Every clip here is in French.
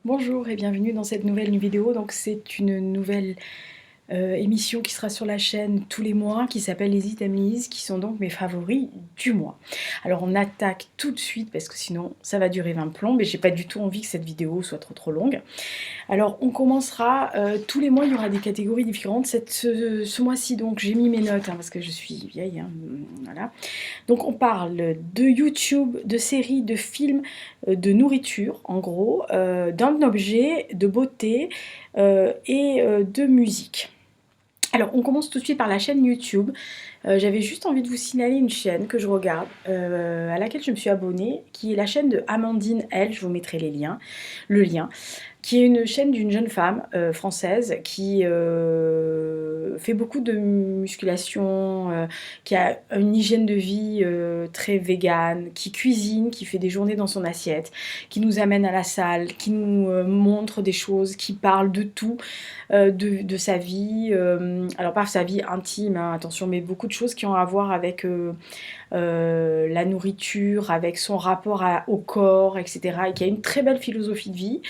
Bonjour et bienvenue dans cette nouvelle vidéo. Donc c'est une nouvelle émission qui sera sur la chaîne tous les mois qui s'appelle les Itemies, qui sont donc mes favoris du mois. Alors on attaque tout de suite parce que sinon ça va durer 20 plombs et j'ai pas du tout envie que cette vidéo soit trop longue. Alors on commencera, tous les mois il y aura des catégories différentes. Ce mois-ci donc j'ai mis mes notes parce que je suis vieille, voilà. Donc on parle de YouTube, de séries, de films, de nourriture en gros, d'un objet, de beauté et de musique. Alors on commence tout de suite par la chaîne YouTube. J'avais juste envie de vous signaler une chaîne que je regarde, à laquelle je me suis abonnée, qui est la chaîne de Amandine L, je vous mettrai le lien, qui est une chaîne d'une jeune femme française qui fait beaucoup de musculation, qui a une hygiène de vie très végane, qui cuisine, qui fait des journées dans son assiette, qui nous amène à la salle, qui nous montre des choses, qui parle de tout, de sa vie, alors pas sa vie intime, hein, attention, mais beaucoup de choses qui ont à voir avec la nourriture, avec son rapport au corps, etc. Et qui a une très belle philosophie de vie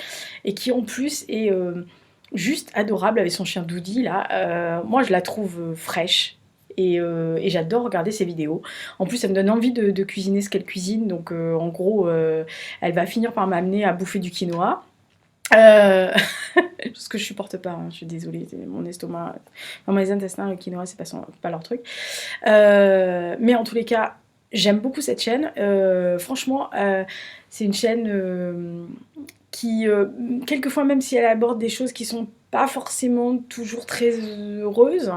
et qui en plus est juste adorable avec son chien Doody là. Moi je la trouve fraîche. Et j'adore regarder ses vidéos. En plus, ça me donne envie de cuisiner ce qu'elle cuisine. Donc, en gros, elle va finir par m'amener à bouffer du quinoa. Euh, ce que je supporte pas, hein, je suis désolée, mon estomac, dans mes intestins, le quinoa, c'est pas leur truc. Mais en tous les cas, j'aime beaucoup cette chaîne. Franchement, c'est une chaîne qui, quelquefois, même si elle aborde des choses qui sont pas forcément toujours très heureuses,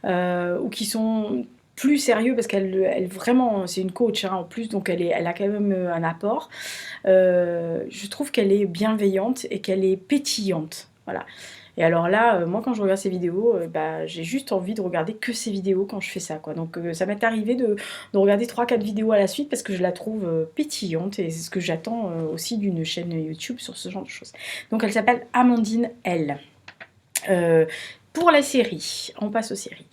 ou qui sont plus sérieux parce qu'elle vraiment c'est une coach hein, en plus donc elle a quand même un apport. Je trouve qu'elle est bienveillante et qu'elle est pétillante, voilà. Et alors là, moi quand je regarde ses vidéos, bah, j'ai juste envie de regarder que ses vidéos quand je fais ça, quoi. Donc ça m'est arrivé de regarder 3-4 vidéos à la suite parce que je la trouve pétillante et c'est ce que j'attends aussi d'une chaîne YouTube sur ce genre de choses. Donc elle s'appelle Amandine L. Euh, pour la série, on passe aux séries.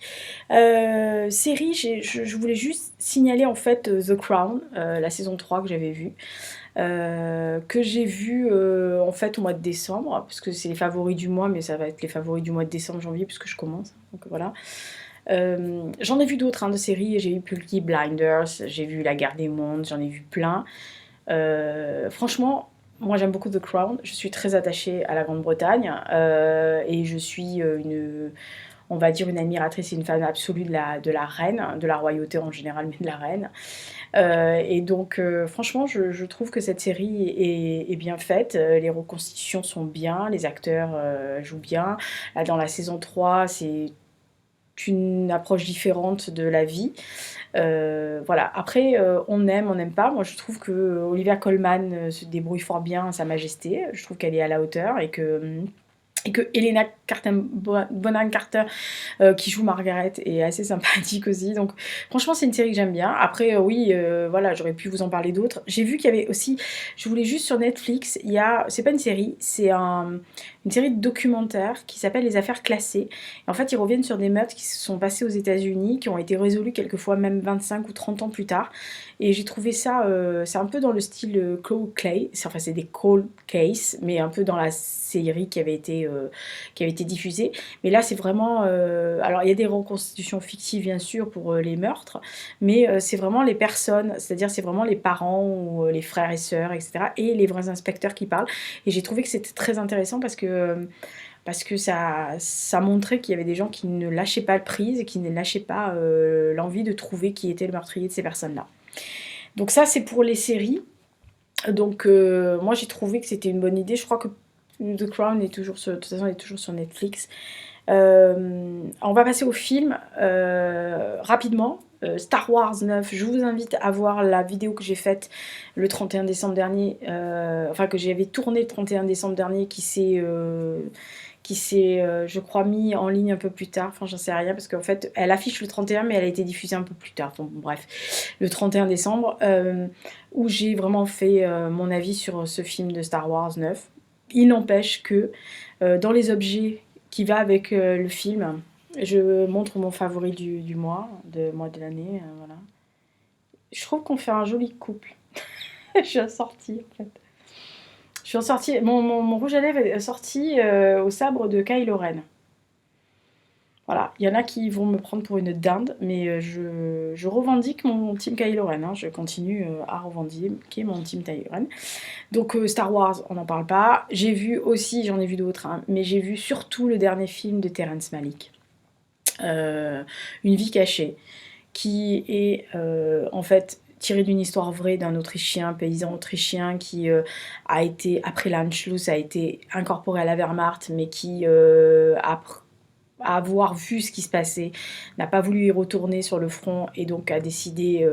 Série, je voulais juste signaler en fait The Crown, la saison 3 que j'avais vue. Que j'ai vu en fait au mois de décembre, parce que c'est les favoris du mois, mais ça va être les favoris du mois de décembre, janvier, puisque je commence. Donc voilà. J'en ai vu d'autres hein, de séries, j'ai vu Peaky Blinders, j'ai vu La Guerre des Mondes, j'en ai vu plein. Franchement, moi j'aime beaucoup The Crown, je suis très attachée à la Grande-Bretagne et je suis on va dire une admiratrice et une fan absolue de la reine, de la royauté en général, mais de la reine. Et donc, franchement, je trouve que cette série est bien faite. Les reconstitutions sont bien, les acteurs jouent bien. Là, dans la saison 3, c'est une approche différente de la vie. Voilà. Après, on n'aime pas. Moi, je trouve que Olivia Colman se débrouille fort bien à Sa Majesté. Je trouve qu'elle est à la hauteur et que Helena Bonham Carter qui joue Margaret est assez sympathique aussi. Donc franchement c'est une série que j'aime bien. Après oui voilà j'aurais pu vous en parler d'autres. J'ai vu qu'il y avait aussi, je voulais juste sur Netflix, il y a, c'est pas une série, c'est une série de documentaires qui s'appelle Les Affaires classées. Et en fait ils reviennent sur des meurtres qui se sont passés aux États-Unis, qui ont été résolus quelquefois même 25 ou 30 ans plus tard. Et j'ai trouvé ça, c'est un peu dans le style cold case, enfin c'est des cold cases, mais un peu dans la série qui avait été diffusée. Mais là c'est vraiment, alors il y a des reconstitutions fictives bien sûr pour les meurtres, mais c'est vraiment les personnes, c'est-à-dire c'est vraiment les parents ou les frères et sœurs, etc. Et les vrais inspecteurs qui parlent. Et j'ai trouvé que c'était très intéressant parce que ça montrait qu'il y avait des gens qui ne lâchaient pas le prise et qui ne lâchaient pas l'envie de trouver qui était le meurtrier de ces personnes-là. Donc ça, c'est pour les séries. Donc moi, j'ai trouvé que c'était une bonne idée. Je crois que The Crown est toujours sur, de toute façon, est toujours sur Netflix. On va passer au film rapidement. Star Wars 9, je vous invite à voir la vidéo que j'ai faite le 31 décembre dernier, enfin que j'avais tourné le 31 décembre dernier, qui s'est, je crois, mis en ligne un peu plus tard. Enfin, j'en sais rien parce qu'en fait, elle affiche le 31, mais elle a été diffusée un peu plus tard. Bon, bref, le 31 décembre, où j'ai vraiment fait mon avis sur ce film de Star Wars 9. Il n'empêche que dans les objets qui va avec le film, je montre mon favori du mois, de l'année, voilà. Je trouve qu'on fait un joli couple. Je suis assortie, en fait. Je suis sortie, mon rouge à lèvres est sorti au sabre de Kylo Ren. Voilà, il y en a qui vont me prendre pour une dinde, mais je revendique mon team Kylo Ren, hein. Je continue à revendiquer mon team Kylo Ren. Donc Star Wars, on n'en parle pas. J'ai vu aussi, j'en ai vu d'autres, hein, mais j'ai vu surtout le dernier film de Terrence Malick, Une vie cachée, qui est en fait tiré d'une histoire vraie d'un Autrichien, paysan autrichien qui a été, après l'Anschluss, a été incorporé à la Wehrmacht, mais qui, après avoir vu ce qui se passait, n'a pas voulu y retourner sur le front et donc a décidé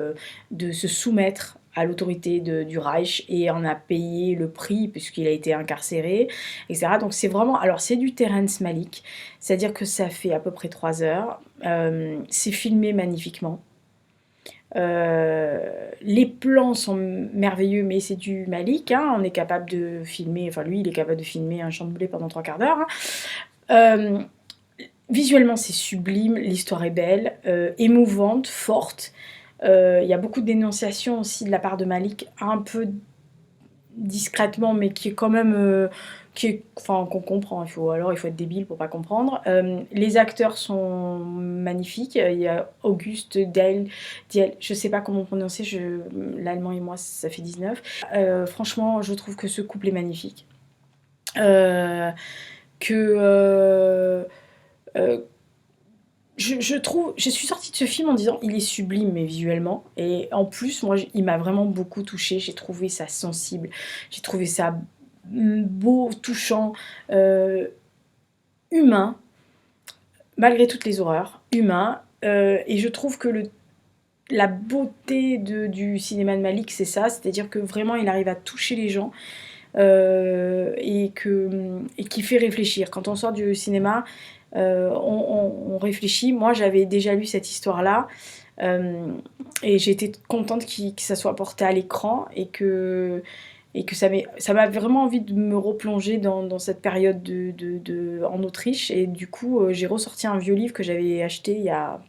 de se soumettre à l'autorité du Reich et en a payé le prix puisqu'il a été incarcéré, etc. Donc c'est vraiment, alors c'est du Terrence Malick, c'est-à-dire que ça fait à peu près 3 heures, c'est filmé magnifiquement. Les plans sont merveilleux, mais c'est du Malick, hein. On est capable de filmer, enfin lui il est capable de filmer un champ de blé pendant 3/4 d'heure, hein. Visuellement c'est sublime, l'histoire est belle, émouvante, forte. Il y a beaucoup de dénonciations aussi de la part de Malick, un peu discrètement, mais qui est quand même, enfin qu'on comprend. Il faut être débile pour pas comprendre. Les acteurs sont magnifiques. Il y a Auguste Diel, je sais pas comment prononcer, l'allemand et moi ça fait 19. Franchement, je trouve que ce couple est magnifique. Je suis sortie de ce film en disant il est sublime mais visuellement, et en plus moi il m'a vraiment beaucoup touchée, j'ai trouvé ça sensible, j'ai trouvé ça beau, touchant, humain, malgré toutes les horreurs, humain, et je trouve que la beauté du cinéma de Malick c'est ça, c'est-à-dire que vraiment il arrive à toucher les gens, et qui fait réfléchir. Quand on sort du cinéma, on réfléchit. Moi, j'avais déjà lu cette histoire-là, et j'étais contente que ça soit porté à l'écran et que ça m'a vraiment envie de me replonger dans cette période en Autriche. Et du coup, j'ai ressorti un vieux livre que j'avais acheté il y a...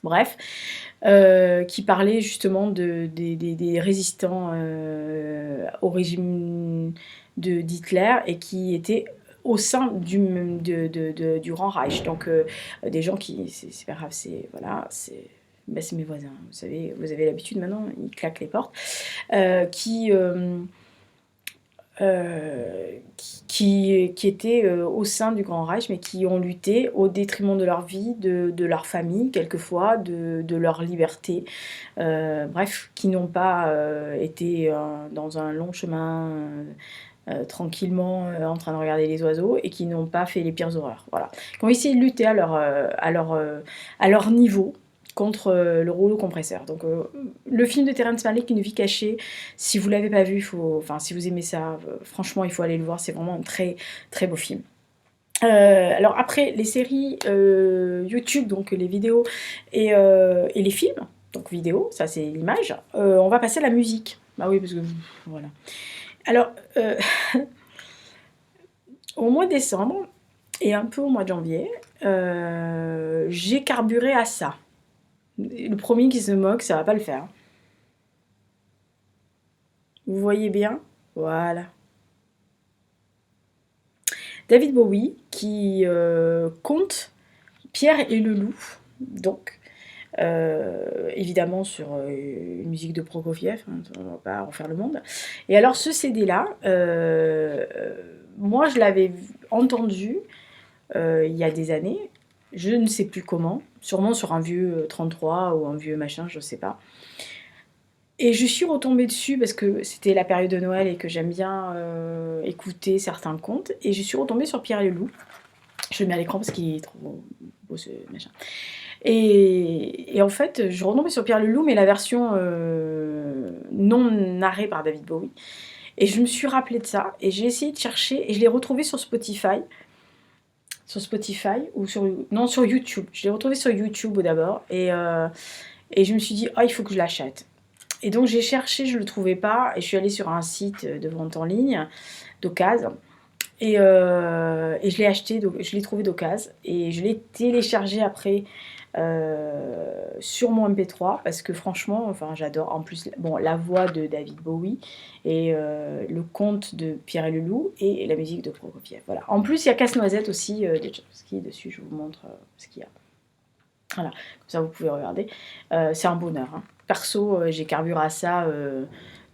Bref, qui parlait justement des résistants au régime d'Hitler et qui étaient au sein du Grand Reich. Donc des gens qui, c'est pas grave, voilà, c'est mes voisins, vous savez, vous avez l'habitude maintenant, ils claquent les portes, qui étaient au sein du Grand Reich, mais qui ont lutté au détriment de leur vie, de leur famille, quelquefois, de leur liberté. Bref, qui n'ont pas été dans un long chemin tranquillement en train de regarder les oiseaux et qui n'ont pas fait les pires horreurs. Voilà. Qui ont essayé de lutter à leur niveau contre le rouleau compresseur. Donc le film de Terrence Malick, Une vie cachée, si vous l'avez pas vu, si vous aimez ça, franchement il faut aller le voir, c'est vraiment un très très beau film. Alors après les séries YouTube, donc les vidéos et les films, donc vidéo, ça c'est l'image, on va passer à la musique. Bah oui, parce que voilà. Alors au mois de décembre et un peu au mois de janvier, j'ai carburé à ça. Le premier qui se moque, ça va pas le faire. Vous voyez bien? Voilà. David Bowie qui compte Pierre et le loup, donc évidemment sur une musique de Prokofiev, hein, on va pas refaire le monde. Et alors ce CD-là, moi je l'avais entendu il y a des années, je ne sais plus comment, sûrement sur un vieux 33 ou un vieux machin, je sais pas. Et je suis retombée dessus parce que c'était la période de Noël et que j'aime bien écouter certains contes. Et je suis retombée sur Pierre et le loup. Je le mets à l'écran parce qu'il est trop beau ce machin. Et en fait, je suis retombée sur Pierre le loup, mais la version non narrée par David Bowie. Et je me suis rappelée de ça. Et j'ai essayé de chercher et je l'ai retrouvé sur Spotify. Sur Spotify ou sur YouTube. Je l'ai retrouvé sur YouTube d'abord. Et je me suis dit, oh, il faut que je l'achète. Et donc j'ai cherché, je ne le trouvais pas, et je suis allée sur un site de vente en ligne, d'occasion, et je l'ai acheté, je l'ai trouvé d'occasion, et je l'ai téléchargé après sur mon MP3 parce que franchement, enfin j'adore. En plus, bon, la voix de David Bowie et le conte de Pierre et le Loup et la musique de Prokofiev. Voilà. En plus, il y a Casse-Noisette aussi, des Tchaïkovski dessus. Je vous montre ce qu'il y a. Voilà, comme ça vous pouvez regarder. C'est un bonheur. Hein. Perso, j'ai carburé à ça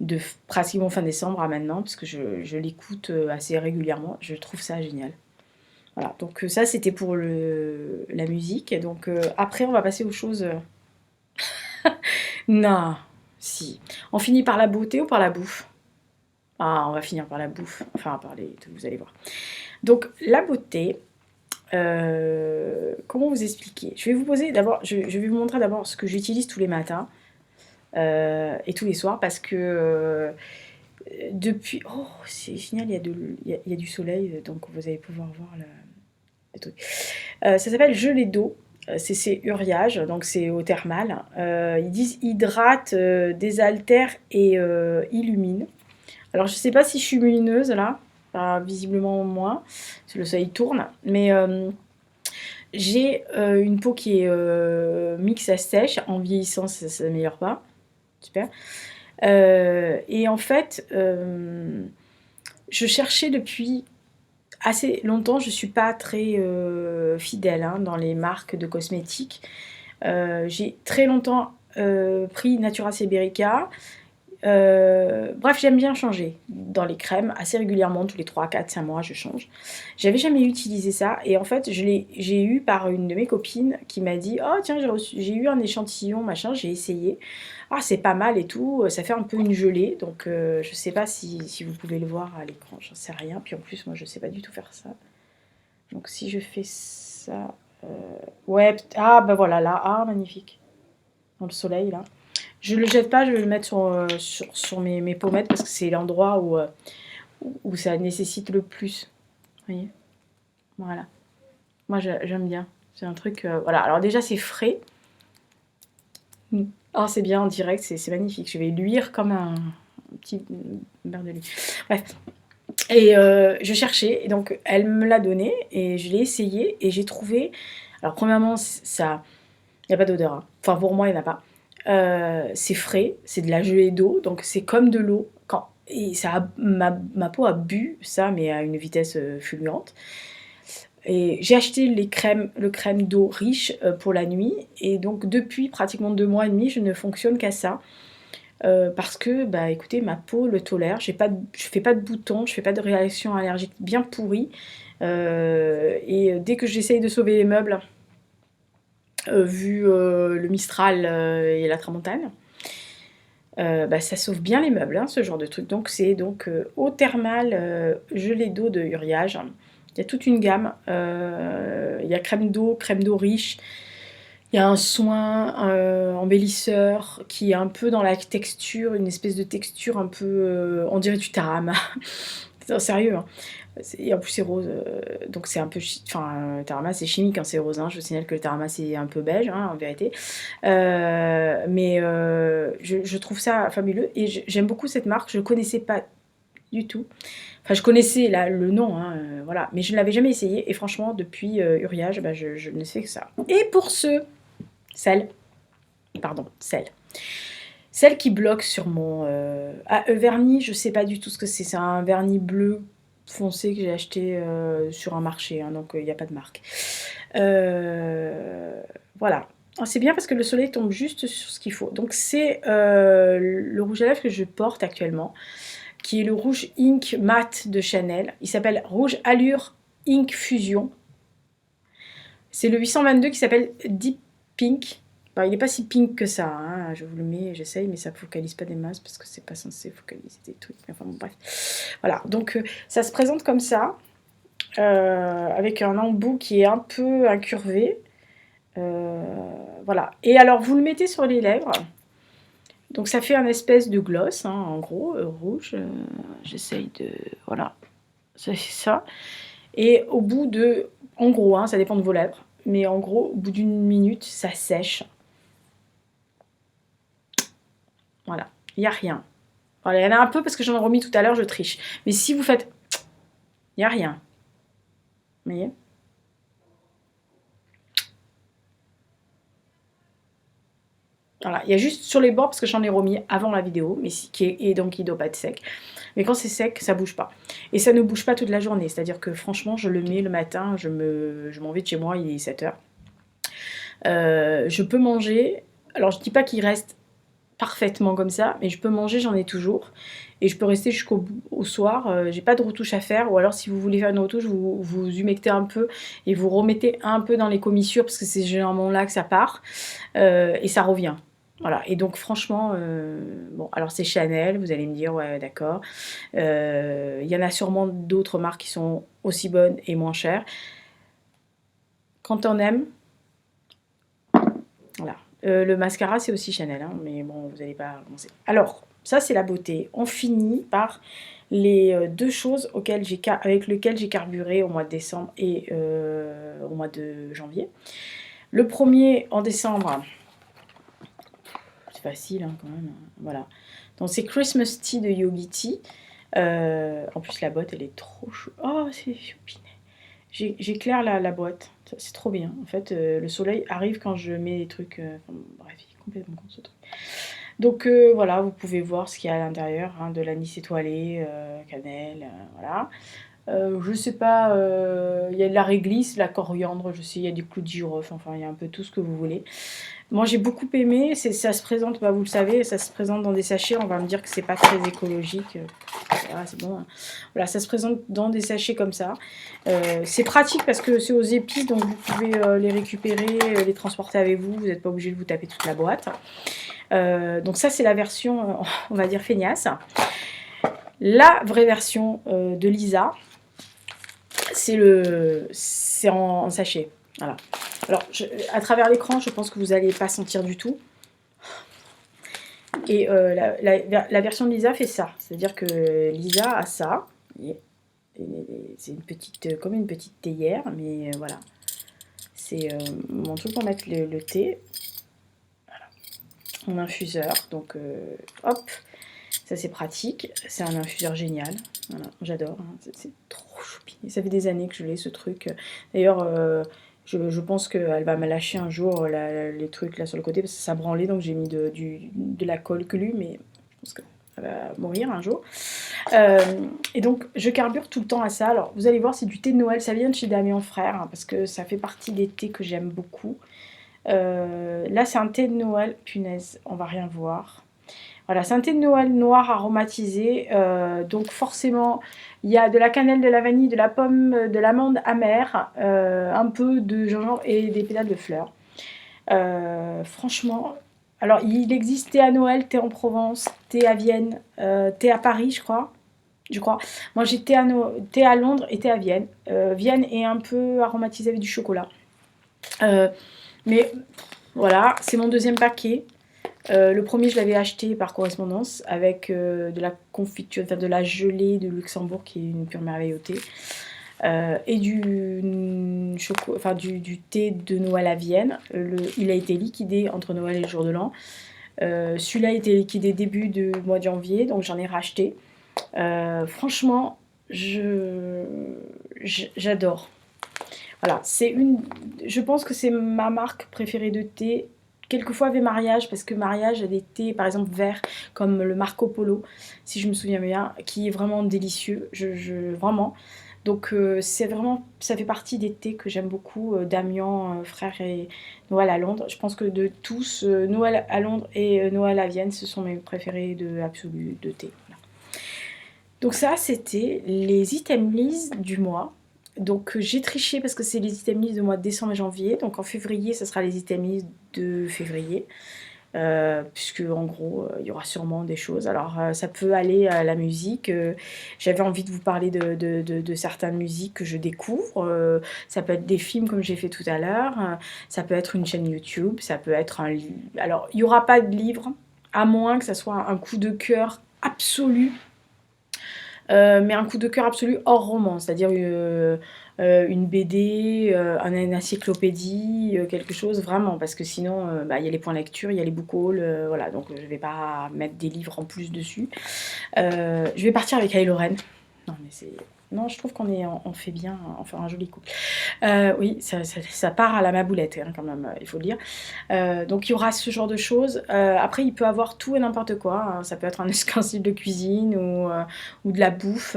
de pratiquement fin décembre à maintenant, parce que je l'écoute assez régulièrement. Je trouve ça génial. Voilà, donc ça c'était pour la musique. Et donc après, on va passer aux choses. Non, si. On finit par la beauté ou par la bouffe? Ah, on va finir par la bouffe. Enfin, par les. Vous allez voir. Donc, la beauté. Comment vous expliquer? Je vais vous poser d'abord, je vais vous montrer d'abord ce que j'utilise tous les matins et tous les soirs parce que depuis. Oh, c'est génial, il y a du soleil, donc vous allez pouvoir voir le truc. Ça s'appelle gelée d'eau. C'est Uriage, donc c'est au thermal. Ils disent hydrate, désaltère et illumine. Alors je sais pas si je suis lumineuse là, visiblement moins, parce que le soleil tourne, mais j'ai une peau qui est mixte à sèche. En vieillissant, ça ne s'améliore pas. Super. Et en fait, je cherchais depuis assez longtemps, je ne suis pas très fidèle hein, dans les marques de cosmétiques. J'ai très longtemps pris Natura Siberica. Bref, j'aime bien changer dans les crèmes assez régulièrement, tous les 3, 4, 5 mois, je change. J'avais jamais utilisé ça et en fait, j'ai eu par une de mes copines qui m'a dit oh tiens, j'ai eu un échantillon, machin, j'ai essayé. Ah, c'est pas mal et tout, ça fait un peu une gelée, donc je sais pas si vous pouvez le voir à l'écran, j'en sais rien. Puis en plus, moi, je sais pas du tout faire ça. Donc si je fais ça. Ouais, ah bah voilà, là, ah, magnifique. Dans le soleil, là. Je le jette pas, je vais le mettre sur mes pommettes parce que c'est l'endroit où ça nécessite le plus. Vous voyez? Voilà. Moi, j'aime bien. C'est un truc... voilà. Alors déjà, c'est frais. Oh, c'est bien en direct, c'est magnifique. Je vais luire comme un petit verre de lui. Bref. Et je cherchais, et donc elle me l'a donné, et je l'ai essayé, et j'ai trouvé... Alors premièrement, ça... Il n'y a pas d'odeur. Hein. Enfin, pour moi, il n'y en a pas. C'est frais, c'est de la gelée d'eau, donc c'est comme de l'eau. Et ça ma peau a bu ça, mais à une vitesse fulgurante. Et j'ai acheté le crème d'eau riche pour la nuit. Et donc depuis pratiquement 2 mois et demi, je ne fonctionne qu'à ça. Parce que, bah écoutez, ma peau le tolère. Je fais pas de boutons, je fais pas de réaction allergique bien pourrie. Et dès que j'essaye de sauver les meubles, vu le Mistral et la Tramontane, bah, ça sauve bien les meubles, hein, ce genre de truc. Donc c'est donc eau thermale, gelée d'eau de Uriage. Il y a toute une gamme. Il y a crème d'eau riche. Il y a un soin embellisseur qui est un peu dans la texture, une espèce de texture un peu, on dirait du tarama. Sérieux, hein. Et en plus c'est rose, donc c'est un peu... Enfin, tarama c'est chimique, hein, c'est rose, hein. Je vous signale que le tarama c'est un peu beige, hein, en vérité. Mais je trouve ça fabuleux et j'aime beaucoup cette marque, je ne connaissais pas du tout. Enfin, je connaissais le nom, hein, voilà, mais je ne l'avais jamais essayé et franchement, depuis Uriage, bah, je ne sais que ça. Et pour celle qui bloque sur mon vernis, je sais pas du tout ce que c'est un vernis bleu foncé que j'ai acheté sur un marché, hein, donc il n'y a pas de marque. Voilà. C'est bien parce que le soleil tombe juste sur ce qu'il faut. Donc c'est le rouge à lèvres que je porte actuellement, qui est le rouge Ink Matte de Chanel. Il s'appelle Rouge Allure Ink Fusion. C'est le 822 qui s'appelle Deep Pink. Bah, il n'est pas si pink que ça, hein. Je vous le mets, j'essaye, mais ça ne focalise pas des masses parce que c'est pas censé focaliser des trucs. Enfin bon, bref. Voilà, donc ça se présente comme ça, avec un embout qui est un peu incurvé. Voilà. Et alors, vous le mettez sur les lèvres. Donc ça fait un espèce de gloss, hein, en gros, rouge. J'essaye de... Voilà, c'est ça. Et au bout de... En gros, hein, ça dépend de vos lèvres. Mais en gros, au bout d'une minute, ça sèche. Voilà, il n'y a rien. Voilà, il y en a un peu parce que j'en ai remis tout à l'heure, je triche. Mais si vous faites... Il n'y a rien. Vous voyez ? Voilà, il y a juste sur les bords, parce que j'en ai remis avant la vidéo, mais et donc il ne doit pas être sec. Mais quand c'est sec, ça bouge pas. Et ça ne bouge pas toute la journée, c'est-à-dire que franchement, je le mets le matin, je m'en vais de chez moi, il est 7 h. Je peux manger, alors je dis pas qu'il reste parfaitement comme ça, mais je peux manger, j'en ai toujours. Et je peux rester jusqu'au soir, j'ai pas de retouche à faire, ou alors si vous voulez faire une retouche, vous humectez un peu et vous remettez un peu dans les commissures, parce que c'est généralement là que ça part, et ça revient. Voilà, et donc franchement, bon, alors c'est Chanel, vous allez me dire, ouais, d'accord. Il y en a sûrement d'autres marques qui sont aussi bonnes et moins chères. Quand on aime, voilà. Le mascara, c'est aussi Chanel, hein, mais bon, vous n'allez pas commencer. Alors, ça, c'est la beauté. On finit par les deux choses avec lesquelles j'ai carburé au mois de décembre et au mois de janvier. Le premier, en décembre, c'est facile hein, quand même, voilà. Donc, c'est Christmas Tea de Yogi Tea. En plus, la boîte, elle est trop chou. Oh, c'est choupinet. J'éclaire la boîte, c'est trop bien. En fait, le soleil arrive quand je mets des trucs. Bref, il est complètement con ce truc. Donc voilà, vous pouvez voir ce qu'il y a à l'intérieur, hein, de l'anis étoilé, cannelle, voilà. Je sais pas, il y a de la réglisse, de la coriandre, je sais, il y a du clou de girofle, enfin il y a un peu tout ce que vous voulez. Moi j'ai beaucoup aimé, ça se présente, bah, vous le savez, ça se présente dans des sachets, on va me dire que c'est pas très écologique. Voilà, c'est bon. Hein. Voilà, ça se présente dans des sachets comme ça. C'est pratique parce que c'est aux épices, donc vous pouvez les récupérer, les transporter avec vous, vous n'êtes pas obligé de vous taper toute la boîte. Donc ça c'est la version, on va dire feignasse. La vraie version de Lisa, c'est en sachet. Voilà. Alors, à travers l'écran, je pense que vous n'allez pas sentir du tout. Et la version de Lisa fait ça. C'est-à-dire que Lisa a ça. C'est une petite, comme une petite théière, mais voilà. C'est mon truc pour mettre le thé. Voilà. Mon infuseur. Donc, hop. Ça, c'est pratique. C'est un infuseur génial. Voilà, j'adore. Hein. C'est trop choupi. Ça fait des années que je l'ai, ce truc. D'ailleurs, je pense qu'elle va me lâcher un jour les trucs là sur le côté parce que ça branlait. Donc, j'ai mis de la colle glue. Mais je pense qu'elle va mourir un jour. Et donc, je carbure tout le temps à ça. Alors, vous allez voir, c'est du thé de Noël. Ça vient de chez Damien Frère. Hein, parce que ça fait partie des thés que j'aime beaucoup. Là, c'est un thé de Noël. Punaise, on va rien voir. Voilà, c'est un thé de Noël noir aromatisé, donc forcément il y a de la cannelle, de la vanille, de la pomme, de l'amande amère, un peu de gingembre et des pétales de fleurs. Franchement, alors il existe thé à Noël, thé en Provence, thé à Vienne, thé à Paris je crois. Moi j'ai thé à Londres et thé à Vienne. Vienne est un peu aromatisé avec du chocolat. Mais voilà, c'est mon deuxième paquet. Le premier, je l'avais acheté par correspondance avec de la confiture, enfin de la gelée de Luxembourg qui est une pure merveille au thé. Et du thé de Noël à Vienne. Il a été liquidé entre Noël et le jour de l'an. Celui-là a été liquidé début du mois de janvier, donc j'en ai racheté. Franchement, j'adore. Voilà, je pense que c'est ma marque préférée de thé. Quelquefois avec mariage, parce que mariage a des thés par exemple verts comme le Marco Polo, si je me souviens bien, qui est vraiment délicieux, vraiment. Donc c'est vraiment, ça fait partie des thés que j'aime beaucoup, Damien Frère et Noël à Londres. Je pense que de tous, Noël à Londres et Noël à Vienne, ce sont mes préférés absolus de thé. Voilà. Donc ça, c'était les items list du mois. Donc j'ai triché parce que c'est les items list de mois de décembre et janvier. Donc en février, ça sera les items list de février. Puisque en gros, il y aura sûrement des choses. Alors ça peut aller à la musique. J'avais envie de vous parler de certaines musiques que je découvre. Ça peut être des films comme j'ai fait tout à l'heure. Ça peut être une chaîne YouTube. Ça peut être un livre. Alors il n'y aura pas de livre, à moins que ça soit un coup de cœur absolu. Mais un coup de cœur absolu hors roman, c'est-à-dire une BD, une encyclopédie, quelque chose vraiment, parce que sinon il y a les points lecture, il y a les book hauls, voilà, donc je vais pas mettre des livres en plus dessus. Je vais partir avec Kylo Ren. Non mais c'est Non, je trouve on fait bien, enfin un joli couple. Oui, ça part à la maboulette, hein, quand même, il faut le dire. Donc il y aura ce genre de choses. Après, il peut avoir tout et n'importe quoi, hein. Ça peut être un ustensile de cuisine ou de la bouffe,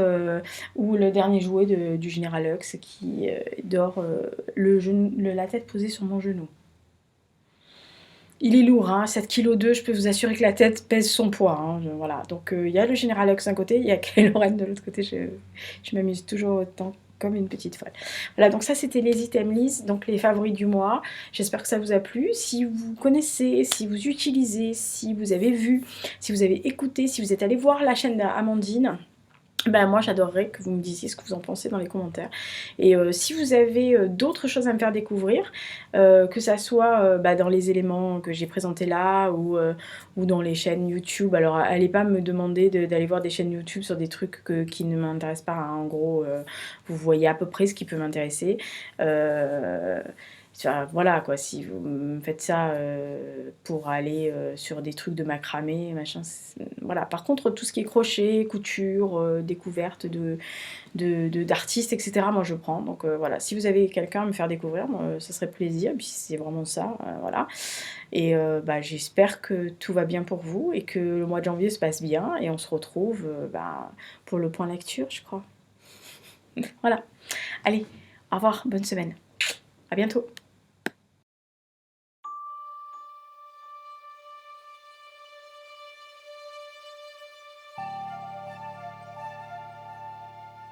ou le dernier jouet du Général Hux qui dort la tête posée sur mon genou. Il est lourd, hein, 7,2 kg, je peux vous assurer que la tête pèse son poids, hein, voilà. Donc il y a le Général Hux d'un côté, il y a Kylo Ren de l'autre côté, je m'amuse toujours autant comme une petite folle. Voilà, donc ça c'était les items donc les favoris du mois. J'espère que ça vous a plu. Si vous connaissez, si vous utilisez, si vous avez vu, si vous avez écouté, si vous êtes allé voir la chaîne d'Amandine, ben moi j'adorerais que vous me disiez ce que vous en pensez dans les commentaires. Et si vous avez d'autres choses à me faire découvrir, que ça soit dans les éléments que j'ai présentés là ou dans les chaînes YouTube, alors allez pas me demander d'aller voir des chaînes YouTube sur des trucs qui ne m'intéressent pas, hein. En gros, vous voyez à peu près ce qui peut m'intéresser. Enfin, voilà quoi, si vous me faites ça pour aller sur des trucs de macramé, machin, voilà. Par contre, tout ce qui est crochet, couture, découverte d'artistes, etc., moi je prends. Donc voilà, si vous avez quelqu'un à me faire découvrir, moi, ça serait plaisir, puis c'est vraiment ça, voilà. Et j'espère que tout va bien pour vous et que le mois de janvier se passe bien et on se retrouve pour le point lecture, je crois. Voilà. Allez, au revoir, bonne semaine. À bientôt.